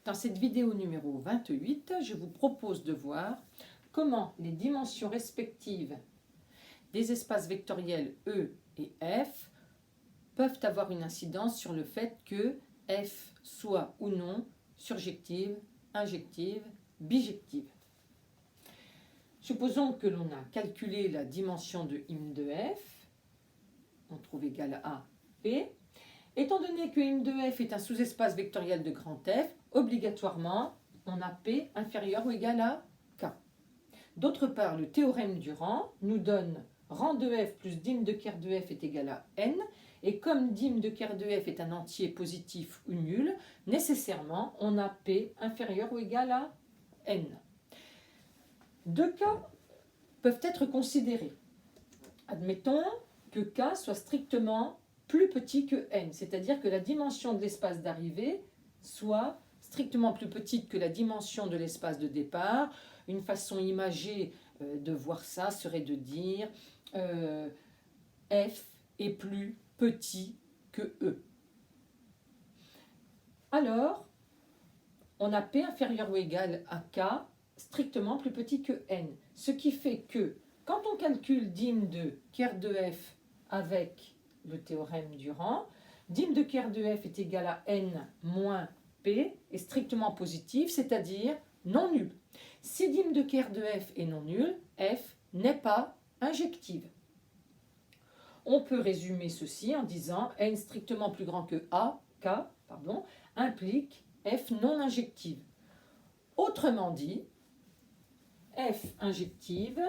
Dans cette vidéo numéro 28, je vous propose de voir comment les dimensions respectives des espaces vectoriels E et F peuvent avoir une incidence sur le fait que F soit ou non surjective, injective, bijective. Supposons que l'on a calculé la dimension de im de F, on trouve égal à P. Étant donné que im de F est un sous-espace vectoriel de grand F, obligatoirement, on a P inférieur ou égal à K. D'autre part, le théorème du rang nous donne rang de F plus dim de ker de F est égal à N, et comme dim de ker de F est un entier positif ou nul, nécessairement, on a P inférieur ou égal à N. Deux cas peuvent être considérés. Admettons que K soit strictement plus petit que N, c'est-à-dire que la dimension de l'espace d'arrivée soit strictement plus petite que la dimension de l'espace de départ. Une façon imagée de voir ça serait de dire F est plus petit que E. Alors, on a P inférieur ou égal à K strictement plus petit que N. Ce qui fait que quand on calcule dim de ker de F avec le théorème du rang, dim de ker de F est égal à N moins P est strictement positif, c'est-à-dire non nul. Si dim de ker de F est non nul, F n'est pas injective. On peut résumer ceci en disant N strictement plus grand que K implique F non injective. Autrement dit, F injective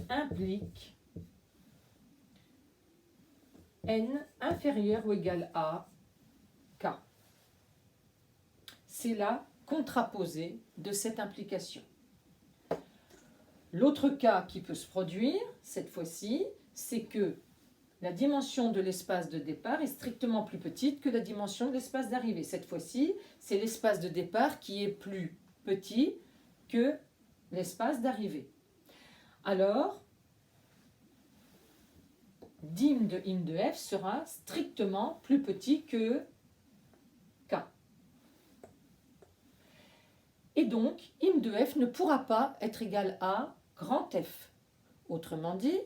implique N inférieur ou égal à K. C'est la contraposée de cette implication. L'autre cas qui peut se produire, cette fois-ci, c'est que la dimension de l'espace de départ est strictement plus petite que la dimension de l'espace d'arrivée. Cette fois-ci, c'est l'espace de départ qui est plus petit que l'espace d'arrivée. Alors, dim de im de F sera strictement plus petit que K. Et donc, im de F ne pourra pas être égal à grand F. Autrement dit,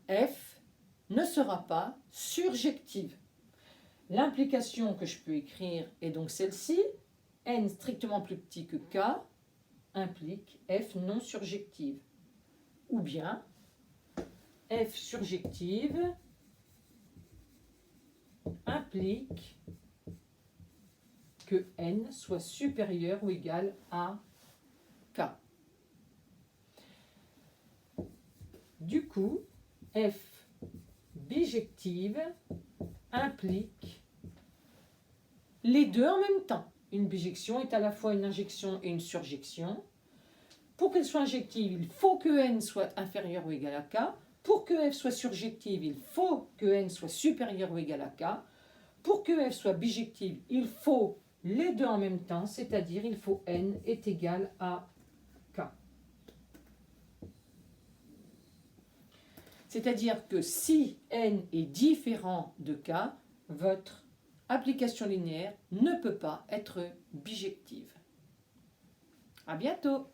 F ne sera pas surjective. L'implication que je peux écrire est donc celle-ci. N strictement plus petit que K implique F non surjective. Ou bien F surjective implique que N soit supérieur ou égal à K. Du coup, F bijective implique les deux en même temps. Une bijection est à la fois une injection et une surjection. Pour qu'elle soit injective, il faut que N soit inférieur ou égal à K. Pour que F soit surjective, il faut que N soit supérieur ou égal à K. Pour que F soit bijective, il faut les deux en même temps, c'est-à-dire il faut N est égal à K. C'est-à-dire que si N est différent de K, votre application linéaire ne peut pas être bijective. À bientôt!